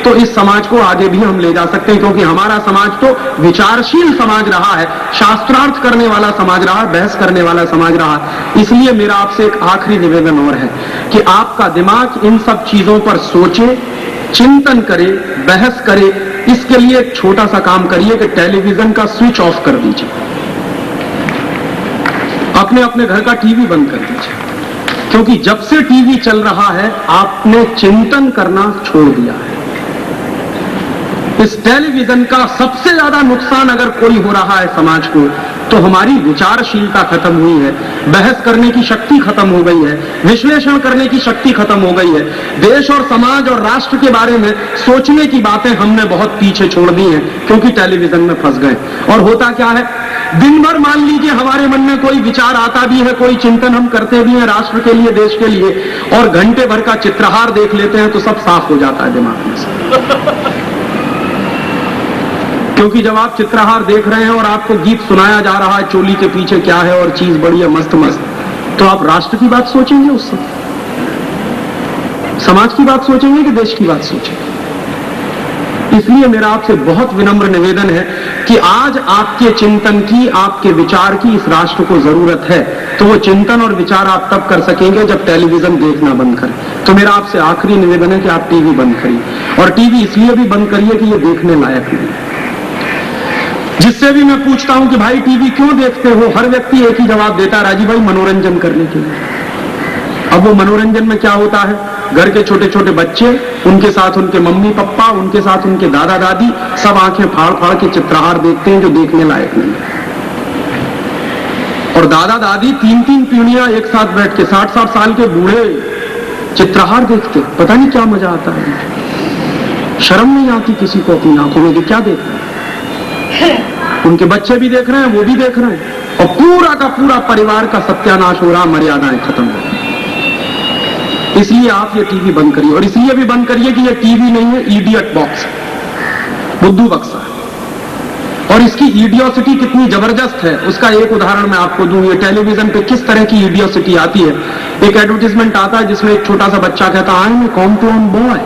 तो इस समाज को आगे भी हम ले जा सकते हैं, क्योंकि हमारा समाज तो विचारशील समाज रहा है, शास्त्रार्थ करने वाला समाज रहा है, बहस करने वाला समाज रहा है। इसलिए मेरा आपसे एक आखिरी निवेदन और है कि आपका दिमाग इन सब चीजों पर सोचे, चिंतन करे, बहस करे। इसके लिए एक छोटा सा काम करिए कि टेलीविजन का स्विच ऑफ कर दीजिए, अपने अपने घर का टीवी बंद कर दीजिए, क्योंकि जब से टीवी चल रहा है आपने चिंतन करना छोड़ दिया है। इस टेलीविजन का सबसे ज्यादा नुकसान अगर कोई हो रहा है समाज को, तो हमारी विचारशीलता खत्म हुई है, बहस करने की शक्ति खत्म हो गई है, विश्लेषण करने की शक्ति खत्म हो गई है। देश और समाज और राष्ट्र के बारे में सोचने की बातें हमने बहुत पीछे छोड़ दी हैं, क्योंकि टेलीविजन में फंस गए। और होता क्या है, दिन भर मान लीजिए हमारे मन में कोई विचार आता भी है, कोई चिंतन हम करते भी हैं राष्ट्र के लिए, देश के लिए, और घंटे भर का चित्रहार देख लेते हैं तो सब साफ हो जाता है दिमाग में से। क्योंकि जब आप चित्रहार देख रहे हैं और आपको गीत सुनाया जा रहा है चोली के पीछे क्या है और चीज बड़ी है मस्त मस्त, तो आप राष्ट्र की बात सोचेंगे, उस समय समाज की बात सोचेंगे कि देश की बात सोचेंगे? इसलिए मेरा आपसे बहुत विनम्र निवेदन है कि आज आपके चिंतन की, आपके विचार की इस राष्ट्र को जरूरत है। तो वो चिंतन और विचार आप तब कर सकेंगे जब टेलीविजन देखना बंद करें। तो मेरा आपसे आखिरी निवेदन है कि आप टीवी बंद करिए, और टीवी इसलिए भी बंद करिए कि ये देखने लायक नहीं है। जिससे भी मैं पूछता हूं कि भाई टीवी क्यों देखते हो, हर व्यक्ति एक ही जवाब देता है, राजीव भाई मनोरंजन करने के लिए। अब वो मनोरंजन में क्या होता है, घर के छोटे छोटे बच्चे, उनके साथ उनके मम्मी पापा, उनके साथ उनके दादा दादी, सब आंखें फाड़ फाड़ के चित्रहार देखते हैं जो देखने लायक नहीं है। और दादा दादी 3-3 पीढ़ियां एक साथ बैठ के 60-60 साल के बूढ़े चित्रहार देखते, पता नहीं क्या मजा आता है। शर्म नहीं आती किसी को अपनी आंखों में कि क्या देख रहे हैं। उनके बच्चे भी देख रहे हैं, वो भी देख रहे हैं, और पूरा का पूरा परिवार का सत्यानाश हो रहा, मर्यादाएं खत्म हो रही। इसलिए आप ये टीवी बंद करिए, और इसलिए भी बंद करिए कि ये टीवी नहीं है, इडियट बॉक्स है, बुद्धू बक्सा है। और इसकी इडियोसिटी कितनी जबरदस्त है उसका एक उदाहरण मैं आपको दूं। ये टेलीविजन पे किस तरह की इडियोसिटी आती है। एक एडवर्टीजमेंट आता है जिसमें एक छोटा सा बच्चा कहता है, I am a Complan boy.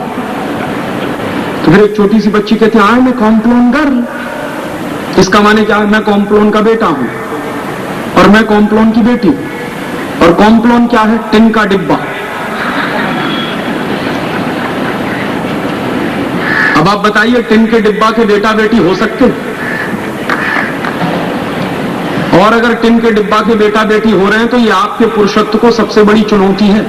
तो फिर एक छोटी सी बच्ची कहती है, I am a Complan girl. इसका माने क्या है, मैं कॉम्प्लोन का बेटा हूं और मैं कॉम्प्लोन की बेटी हूं। और कॉम्प्लोन क्या है, टिन का डिब्बा। अब आप बताइए, टिन के डिब्बा के बेटा बेटी हो सकते? और अगर टिन के डिब्बा के बेटा बेटी हो रहे हैं तो ये आपके पुरुषत्व को सबसे बड़ी चुनौती है।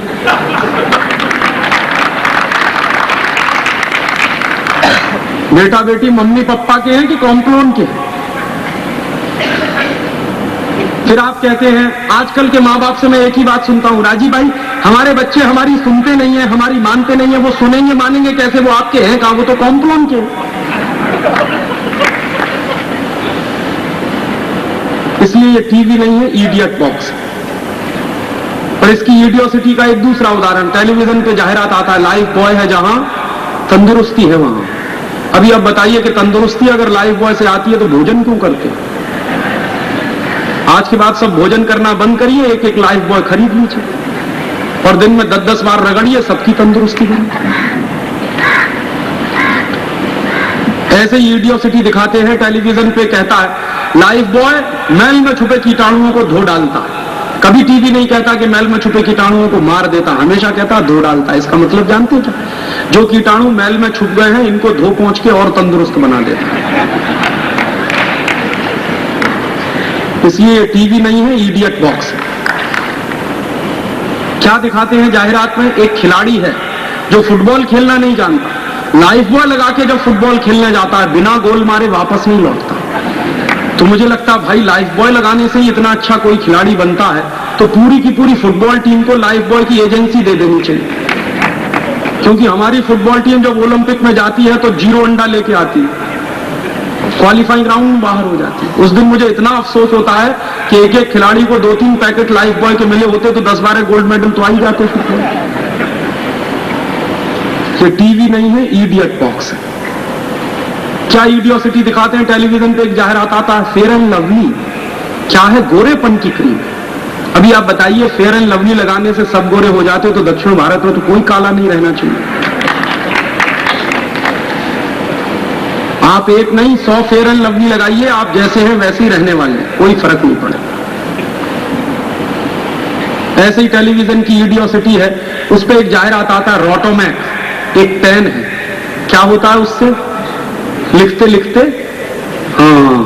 बेटा बेटी मम्मी पापा के हैं कि कॉम्प्लोन के हैं? फिर आप कहते हैं, आजकल के माँ बाप से मैं एक ही बात सुनता हूं, राजीव भाई हमारे बच्चे हमारी सुनते नहीं है, हमारी मानते नहीं है। वो सुनेंगे मानेंगे कैसे, वो आपके हैं कहां, वो तो कॉम्प्लोन के। इसलिए ये टीवी नहीं है, इडियट बॉक्स। और इसकी इडियोसिटी का एक दूसरा उदाहरण, टेलीविजन पे जाहिरात आता है, लाइफ बॉय है जहां तंदुरुस्ती है वहां। अभी आप बताइए कि तंदुरुस्ती अगर लाइफ बॉय से आती है तो भोजन क्यों करते हैं? आज के बाद सब भोजन करना बंद करिए, एक एक लाइफ बॉय खरीद लीजिए और दिन में 10-10 बार रगड़िए, सबकी तंदुरुस्ती बने। ऐसे ही इडियोसिटी दिखाते हैं। टेलीविजन पे कहता है, लाइफ बॉय मैल में छुपे कीटाणुओं को धो डालता है। कभी टीवी नहीं कहता कि मैल में छुपे कीटाणुओं को मार देता, हमेशा कहता धो डालता है। इसका मतलब जानते हैं क्या? जो कीटाणु मैल में छुप गए हैं इनको धो पहुंच के और तंदुरुस्त बना देता है। इसलिए टीवी नहीं है, इडियट बॉक्स है। क्या दिखाते हैं जाहिरात में, एक खिलाड़ी है जो फुटबॉल खेलना नहीं जानता, लाइफ बॉय लगा के जब फुटबॉल खेलने जाता है बिना गोल मारे वापस नहीं लौटता। तो मुझे लगता है भाई लाइफ बॉय लगाने से ही इतना अच्छा कोई खिलाड़ी बनता है तो पूरी की पूरी फुटबॉल टीम को लाइफ बॉय की एजेंसी दे देनी चाहिए। क्योंकि हमारी फुटबॉल टीम जब ओलंपिक में जाती है तो 0 अंडा लेके आती है, क्वालिफाइंग राउंड में बाहर हो जाती है। उस दिन मुझे इतना अफसोस होता है कि एक एक खिलाड़ी को 2-3 पैकेट लाइफ बॉय के मिले होते तो 10-12 गोल्ड मेडल तो आ ही जाते। ये टीवी नहीं है, इडियट बॉक्स है। क्या इडियोसिटी दिखाते हैं टेलीविजन पे, एक जाहिरात आता है, फेयर एंड लवली। क्या है, गोरेपन की क्रीम। अभी आप बताइए, फेयर एंड लवली लगाने से सब गोरे हो जाते तो दक्षिण भारत में तो कोई काला नहीं रहना चाहिए। आप एक नहीं 100 फेयर एंड लवली लगाइए, आप जैसे हैं वैसे ही रहने वाले हैं, कोई फर्क नहीं पड़ेगा। ऐसे ही टेलीविजन की इडियोसिटी है, उस पर एक जाहिरात आता है रोटोमैक, एक पेन है, क्या होता है उससे लिखते लिखते, हाँ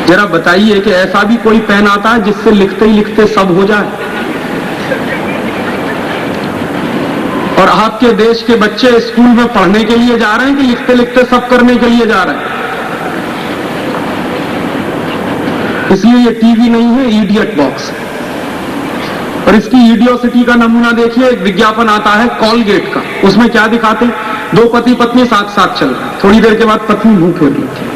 जरा बताइए कि ऐसा भी कोई पेन आता है जिससे लिखते ही लिखते सब हो जाए? और आपके देश के बच्चे स्कूल में पढ़ने के लिए जा रहे हैं कि लिखते लिखते सब करने के लिए जा रहे हैं? इसलिए ये टीवी नहीं है, इडियट बॉक्स। और इसकी इडियोसिटी का नमूना देखिए, एक विज्ञापन आता है कॉलगेट का, उसमें क्या दिखाते हैं, दो पति पत्नी साथ साथ चल रहे हैं, थोड़ी देर के बाद पत्नी मुंह फेर लेती है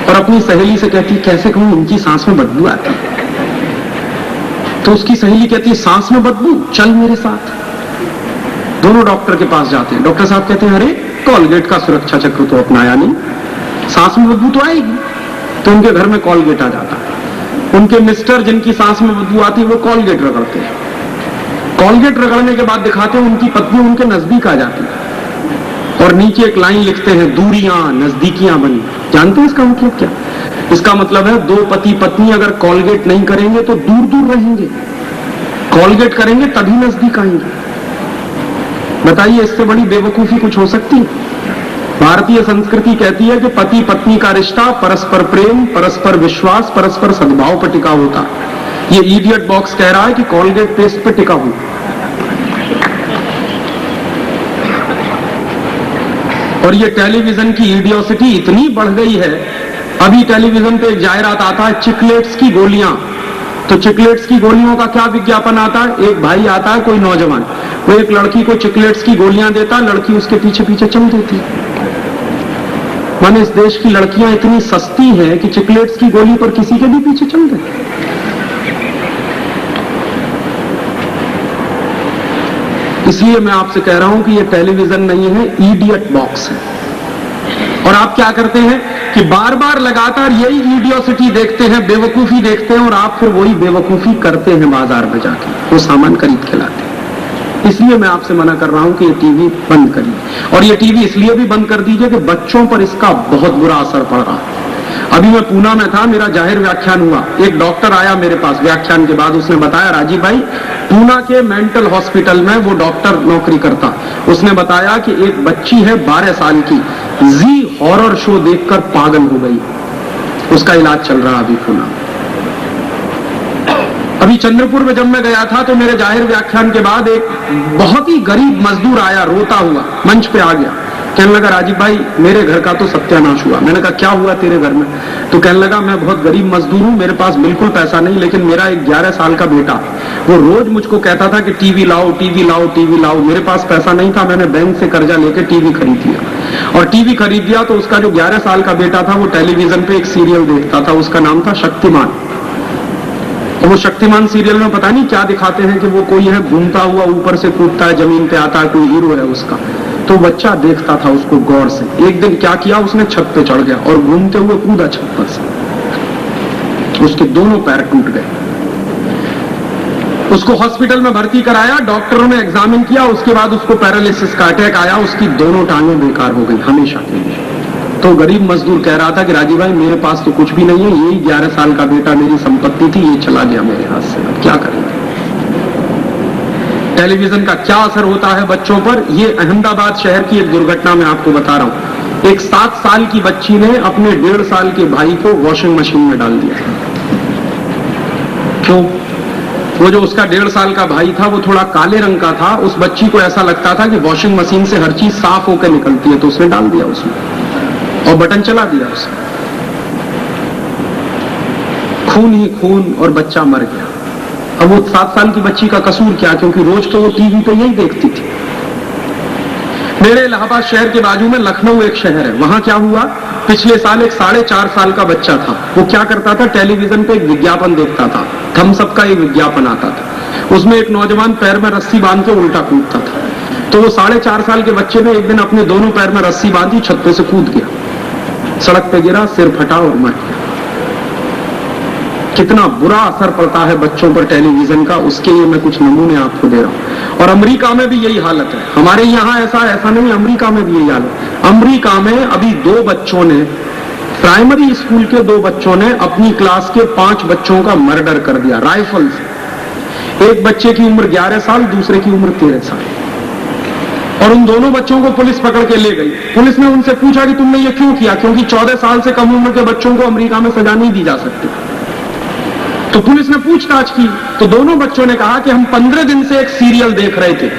और अपनी सहेली से कहती है कैसे कहूं उनकी सांस में बदबू आती है। तो उसकी सहेली कहती है सांस में बदबू, चल मेरे साथ। दोनों डॉक्टर के पास जाते हैं, डॉक्टर साहब कहते हैं अरे कॉलगेट का सुरक्षा चक्र तो अपनाया नहीं, सांस में बदबू तो आएगी। तो उनके घर में कॉलगेट आ जाता है। उनके मिस्टर जिनकी सांस में बदबू आती है वो कॉलगेट रगड़ते हैं। कॉलगेट रगड़ने के बाद दिखाते हैं उनकी पत्नी उनके नजदीक आ जाती है और नीचे एक लाइन लिखते हैं दूरियां नजदीकियां बनी। जानते हैं इसका मतलब क्या? इसका मतलब है दो पति पत्नी अगर कॉलगेट नहीं करेंगे तो दूर दूर रहेंगे, कॉलगेट करेंगे तभी नजदीक आएंगे। बताइए इससे बड़ी बेवकूफी कुछ हो सकती है? भारतीय संस्कृति कहती है कि पति पत्नी का रिश्ता परस्पर प्रेम, परस्पर विश्वास, परस्पर सद्भाव पर टिका होता है। ये इडियट बॉक्स कह रहा है कि कॉलगेट पेस्ट पर टिका हुआ। और ये टेलीविजन की इडियोसिटी इतनी बढ़ गई है, अभी टेलीविजन पे एक जाहिरात आता है चिकलेट्स की गोलियां। तो चिकलेट्स की गोलियों का क्या विज्ञापन आता है? एक भाई आता है, कोई नौजवान, वो एक लड़की को चिकलेट्स की गोलियां देता है, लड़की उसके पीछे पीछे चल देती है। माने इस देश की लड़कियां इतनी सस्ती हैं कि चिकलेट्स की गोली पर किसी के भी पीछे चल देती। इसलिए मैं आपसे कह रहा हूं कि ये टेलीविजन नहीं है, इडियट बॉक्स है। और आप क्या करते हैं कि बार बार लगातार यही इडियोसिटी देखते हैं, बेवकूफी देखते हैं और आप फिर वही बेवकूफी करते हैं बाजार में जाके, वो सामान खरीद के लाते हैं। इसलिए मैं आपसे मना कर रहा हूं कि ये टीवी बंद करिए। और ये टीवी इसलिए भी बंद कर दीजिए कि बच्चों पर इसका बहुत बुरा असर पड़ रहा है। अभी मैं पूना में था, मेरा जाहिर व्याख्यान हुआ, एक डॉक्टर आया मेरे पास व्याख्यान के बाद, उसने बताया राजीव भाई पूना के मेंटल हॉस्पिटल में वो डॉक्टर नौकरी करता। उसने बताया कि एक बच्ची है 12 साल की, जी हॉरर शो देखकर पागल हो गई, उसका इलाज चल रहा अभी पूना। अभी चंद्रपुर में जब मैं गया था तो मेरे जाहिर व्याख्यान के बाद एक बहुत ही गरीब मजदूर आया, रोता हुआ मंच पे आ गया, कहने लगा राजीव भाई मेरे घर का तो सत्यानाश हुआ। मैंने कहा क्या हुआ तेरे घर में? तो कहने लगा मैं बहुत गरीब मजदूर हूं, मेरे पास बिल्कुल पैसा नहीं, लेकिन मेरा एक 11 साल का बेटा वो रोज मुझको कहता था कि टीवी लाओ टीवी लाओ टीवी लाओ। मेरे पास पैसा नहीं था, मैंने बैंक से कर्जा लेकर टीवी खरीद लिया। और टीवी खरीद लिया तो उसका जो 11 साल का बेटा था वो टेलीविजन पे एक सीरियल देखता था, उसका नाम था शक्तिमान। तो वो शक्तिमान सीरियल में पता नहीं क्या दिखाते हैं कि वो कोई है घूमता हुआ ऊपर से कूदता है, जमीन पे आता है, कोई हीरो है उसका। तो बच्चा देखता था उसको गौर से। एक दिन क्या किया उसने, छत पे चढ़ गया और घूमते हुए कूदा छत पर से, उसके दोनों पैर टूट गए। उसको हॉस्पिटल में भर्ती कराया, डॉक्टरों ने एग्जामिन किया, उसके बाद उसको पैरालिसिस का अटैक आया, उसकी दोनों टांगें बेकार हो गई हमेशा के लिए। तो गरीब मजदूर कह रहा था कि राजीव भाई मेरे पास तो कुछ भी नहीं है, यही 11 साल का बेटा मेरी संपत्ति थी, ये चला गया मेरे हाथ से, अब क्या करेंगे? टेलीविजन का क्या असर होता है बच्चों पर? ये अहमदाबाद शहर की एक दुर्घटना मैं आपको बता रहा हूं। एक 7 साल की बच्ची ने अपने 1.5 साल के भाई को वॉशिंग मशीन में डाल दिया। क्यों? वो जो उसका 1.5 साल का भाई था वो थोड़ा काले रंग का था, उस बच्ची को ऐसा लगता था कि वॉशिंग मशीन से हर चीज साफ होकर निकलती है, तो उसने डाल दिया उसमें और बटन चला दिया उसने। खून ही खून और बच्चा मर गया। अब वो 7 साल की बच्ची का कसूर क्या? क्योंकि रोज तो वो टीवी पे यही देखती थी। मेरे इलाहाबाद शहर के बाजू में लखनऊ एक शहर है, वहां क्या हुआ, पिछले साल एक 4.5 साल का बच्चा था, वो क्या करता था, टेलीविजन पे एक विज्ञापन देखता था, थम्स अप का एक विज्ञापन आता था, उसमें एक नौजवान पैर में रस्सी बांध के उल्टा कूदता था। तो वो 4.5 साल के बच्चे ने एक दिन अपने दोनों पैर में रस्सी बांधी, छत पे से कूद गया, सड़क पे गिरा, सिर फटा और मर गया। कितना बुरा असर पड़ता है बच्चों पर टेलीविजन का, उसके लिए मैं कुछ नमूने आपको दे रहा हूं। और अमेरिका में भी यही हालत है, हमारे यहाँ ऐसा नहीं, अमेरिका में भी यही हालत। अमेरिका में अभी 2 बच्चों ने, प्राइमरी स्कूल के 2 बच्चों ने अपनी क्लास के 5 बच्चों का मर्डर कर दिया राइफल से। एक बच्चे की उम्र 11 साल, दूसरे की उम्र 13 साल। और उन दोनों बच्चों को पुलिस पकड़ के ले गई। पुलिस ने उनसे पूछा कि तुमने ये क्यों किया, क्योंकि 14 साल से कम उम्र के बच्चों को अमेरिका में सजा नहीं दी जा सकती। तो पुलिस ने पूछताछ की तो दोनों बच्चों ने कहा कि हम 15 दिन से एक सीरियल देख रहे थे,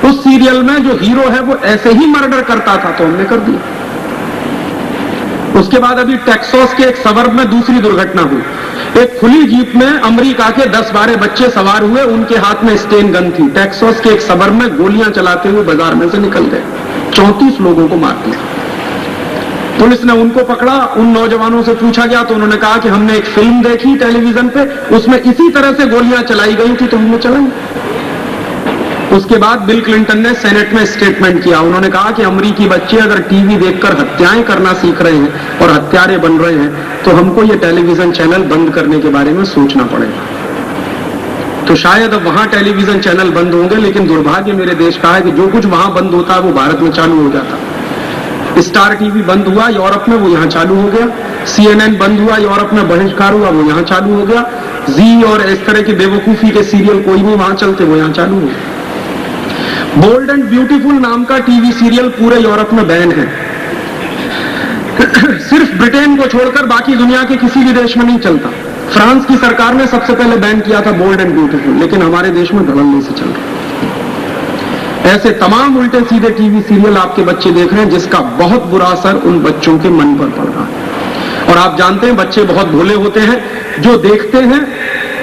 उस सीरियल में जो हीरो है वो ऐसे ही मर्डर करता था, तो हमने कर दिया। उसके बाद अभी टेक्सास के एक सबर्ब में दूसरी दुर्घटना हुई। एक खुली जीप में अमेरिका के 10-12 बच्चे सवार हुए, उनके हाथ में स्टेन गन थी। टेक्सास के एक सबर्ब में गोलियां चलाते हुए बाजार में से निकल गए, 34 लोगों को मार दिया। पुलिस ने उनको पकड़ा, उन नौजवानों से पूछा गया तो उन्होंने कहा कि हमने एक फिल्म देखी टेलीविजन पे, उसमें इसी तरह से गोलियां चलाई गई थी तो हमने चलाई। उसके बाद बिल क्लिंटन ने सेनेट में स्टेटमेंट किया। उन्होंने कहा कि अमेरिकी बच्चे अगर टीवी देखकर हत्याएं करना सीख रहे हैं और हत्यारे बन रहे हैं तो हमको ये टेलीविजन चैनल बंद करने के बारे में सोचना पड़ेगा। तो शायद अब वहां टेलीविजन चैनल बंद होंगे, लेकिन दुर्भाग्य मेरे देश का है कि जो कुछ वहां बंद होता है वो भारत में चालू हो जाता। स्टार टीवी बंद हुआ यूरोप में, वो यहां चालू हो गया। CNN बंद हुआ यूरोप में, बहिष्कार हुआ, वो यहां चालू हो गया। जी और इस तरह के बेवकूफी के सीरियल कोई नहीं वहां चलते, वो यहां चालू हो गया। बोल्ड एंड ब्यूटीफुल नाम का टीवी सीरियल पूरे यूरोप में बैन है। सिर्फ ब्रिटेन को छोड़कर बाकी दुनिया के किसी भी देश में नहीं चलता। फ्रांस की सरकार ने सबसे पहले बैन किया था बोल्ड एंड ब्यूटीफुल, लेकिन हमारे देश में धड़ल्ले से चल रहा। ऐसे तमाम उल्टे सीधे टीवी सीरियल आपके बच्चे देख रहे हैं, जिसका बहुत बुरा असर उन बच्चों के मन पर पड़ रहा है। और आप जानते हैं बच्चे बहुत भोले होते हैं, जो देखते हैं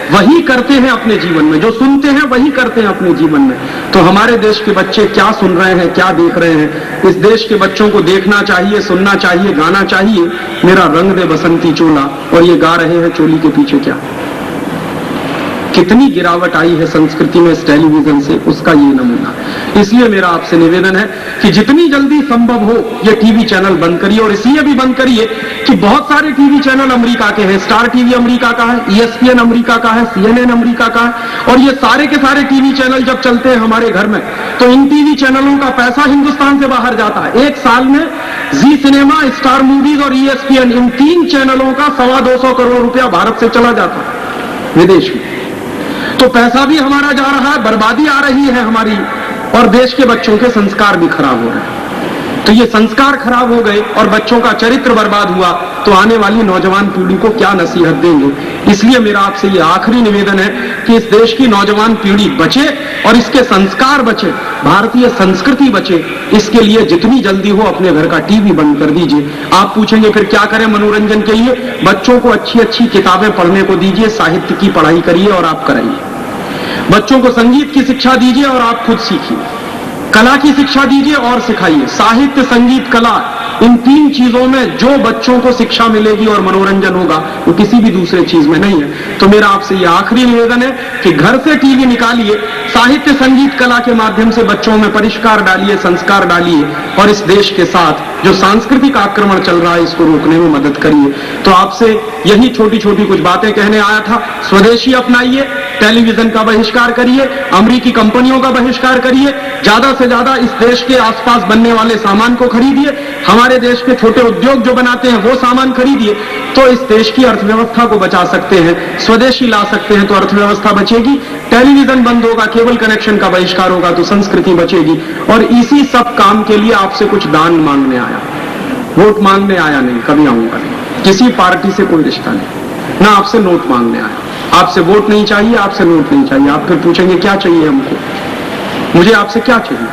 वही करते हैं अपने जीवन में, जो सुनते हैं वही करते हैं अपने जीवन में। तो हमारे देश के बच्चे क्या सुन रहे हैं, क्या देख रहे हैं, इस देश के बच्चों को देखना चाहिए, सुनना चाहिए, गाना चाहिए। मेरा रंग दे बसंती चोला, और ये गा रहे हैं चोली के पीछे क्या। कितनी गिरावट आई है संस्कृति में इस टेलीविजन से, उसका ये नमूना। इसलिए मेरा आपसे निवेदन है कि जितनी जल्दी संभव हो ये टीवी चैनल बंद करिए, और इसलिए भी बंद करिए कि बहुत सारे टीवी चैनल अमेरिका के हैं। स्टार टीवी अमेरिका का है, ESPN अमेरिका का है, CNN अमेरिका का है, और ये सारे के सारे टीवी चैनल जब चलते हैं हमारे घर में, तो इन टीवी चैनलों का पैसा हिंदुस्तान से बाहर जाता है। एक साल में जी सिनेमा, स्टार मूवीज और ESPN, इन 3 चैनलों का 225 करोड़ रुपया भारत से चला जाता है विदेश में। तो पैसा भी हमारा जा रहा है, बर्बादी आ रही है हमारी, और देश के बच्चों के संस्कार भी खराब हो रहे हैं। तो ये संस्कार खराब हो गए और बच्चों का चरित्र बर्बाद हुआ, तो आने वाली नौजवान पीढ़ी को क्या नसीहत देंगे। इसलिए मेरा आपसे ये आखिरी निवेदन है कि इस देश की नौजवान पीढ़ी बचे और इसके संस्कार बचे, भारतीय संस्कृति बचे। इसके लिए जितनी जल्दी हो अपने घर का टीवी बंद कर दीजिए। आप पूछेंगे फिर क्या करें मनोरंजन के लिए? बच्चों को अच्छी अच्छी किताबें पढ़ने को दीजिए, साहित्य की पढ़ाई करिए और आप कराइए। बच्चों को संगीत की शिक्षा दीजिए और आप खुद सीखिए। कला की शिक्षा दीजिए और सिखाइए। साहित्य, संगीत, कला, इन 3 चीजों में जो बच्चों को शिक्षा मिलेगी और मनोरंजन होगा, वो किसी भी दूसरे चीज में नहीं है। तो मेरा आपसे ये आखिरी निवेदन है कि घर से टीवी निकालिए, साहित्य, संगीत, कला के माध्यम से बच्चों में परिष्कार डालिए, संस्कार डालिए, और इस देश के साथ जो सांस्कृतिक आक्रमण चल रहा है इसको रोकने में मदद करिए। तो आपसे यही छोटी छोटी कुछ बातें कहने आया था। स्वदेशी अपनाइए, टेलीविजन का बहिष्कार करिए, अमेरिकी कंपनियों का बहिष्कार करिए, ज्यादा से ज्यादा इस देश के आसपास बनने वाले सामान को खरीदिए, हमारे देश के छोटे उद्योग जो बनाते हैं वो सामान खरीदिए, तो इस देश की अर्थव्यवस्था को बचा सकते हैं। स्वदेशी ला सकते हैं तो अर्थव्यवस्था बचेगी। टेलीविजन बंद होगा, केबल कनेक्शन का बहिष्कार होगा तो संस्कृति बचेगी। और इसी सब काम के लिए आपसे कुछ दान मांगने आया, वोट मांगने आया नहीं, कभी आऊंगा नहीं। किसी पार्टी से कोई रिश्ता नहीं, ना आपसे नोट मांगने आया। आपसे वोट नहीं चाहिए, आपसे नोट नहीं चाहिए। आप फिर पूछेंगे क्या चाहिए हमको? मुझे आपसे क्या चाहिए?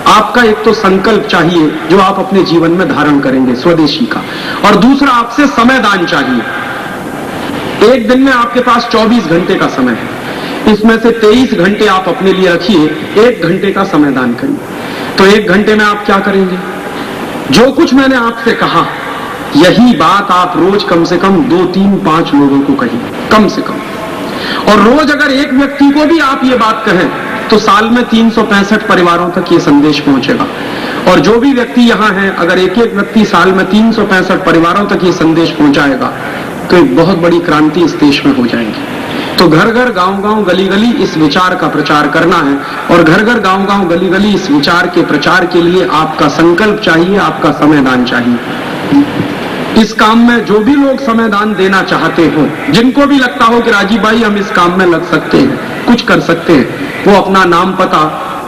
आपका एक तो संकल्प चाहिए जो आप अपने जीवन में धारण करेंगे स्वदेशी का, और दूसरा आपसे समय दान चाहिए। एक दिन में आपके पास 24 घंटे का समय है, इसमें से 23 घंटे आप अपने लिए रखिए, 1 घंटे का समय दान करिए। तो 1 घंटे में आप क्या करेंगे? जो कुछ मैंने आपसे कहा, यही बात आप रोज कम से कम 2, 3, 5 लोगों को कहिए, कम से कम। और रोज अगर एक व्यक्ति को भी आप ये बात कहें तो साल में 365 परिवारों तक ये संदेश पहुंचेगा। और जो भी व्यक्ति यहां है, अगर एक एक व्यक्ति साल में 365 परिवारों तक ये संदेश पहुंचाएगा तो एक बहुत बड़ी क्रांति इस देश में हो जाएगी। तो घर घर गांव गांव गली गली इस विचार का प्रचार करना है, और घर घर गांव गांव गली गली इस विचार के प्रचार के लिए आपका संकल्प चाहिए, आपका समयदान चाहिए। इस काम में जो भी लोग समयदान देना चाहते हो, जिनको भी लगता हो कि राजीव भाई हम इस काम में लग सकते हैं, कुछ कर सकते हैं, वो अपना नाम पता,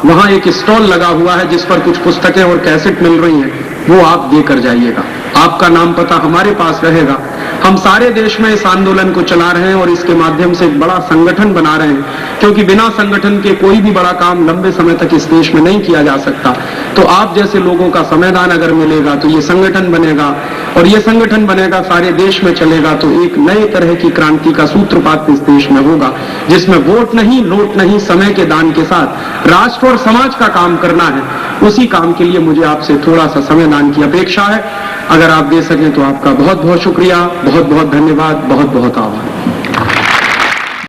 वहां एक स्टॉल लगा हुआ है जिस पर कुछ पुस्तकें और कैसेट मिल रही हैं, वो आप देकर जाइएगा। आपका नाम पता हमारे पास रहेगा। हम सारे देश में इस आंदोलन को चला रहे हैं और इसके माध्यम से एक बड़ा संगठन बना रहे हैं, क्योंकि बिना संगठन के कोई भी बड़ा काम लंबे समय तक इस देश में नहीं किया जा सकता। तो आप जैसे लोगों का समयदान अगर मिलेगा तो ये संगठन बनेगा, और ये संगठन बनेगा, सारे देश में चलेगा, तो एक नए तरह की क्रांति का सूत्रपात इस देश में होगा, जिसमें वोट नहीं, नोट नहीं, समय के दान के साथ राष्ट्र और समाज का काम करना है। उसी काम के लिए मुझे आपसे थोड़ा सा समयदान की अपेक्षा है। अगर आप दे सकें तो आपका बहुत बहुत शुक्रिया, बहुत बहुत धन्यवाद, बहुत बहुत आभार।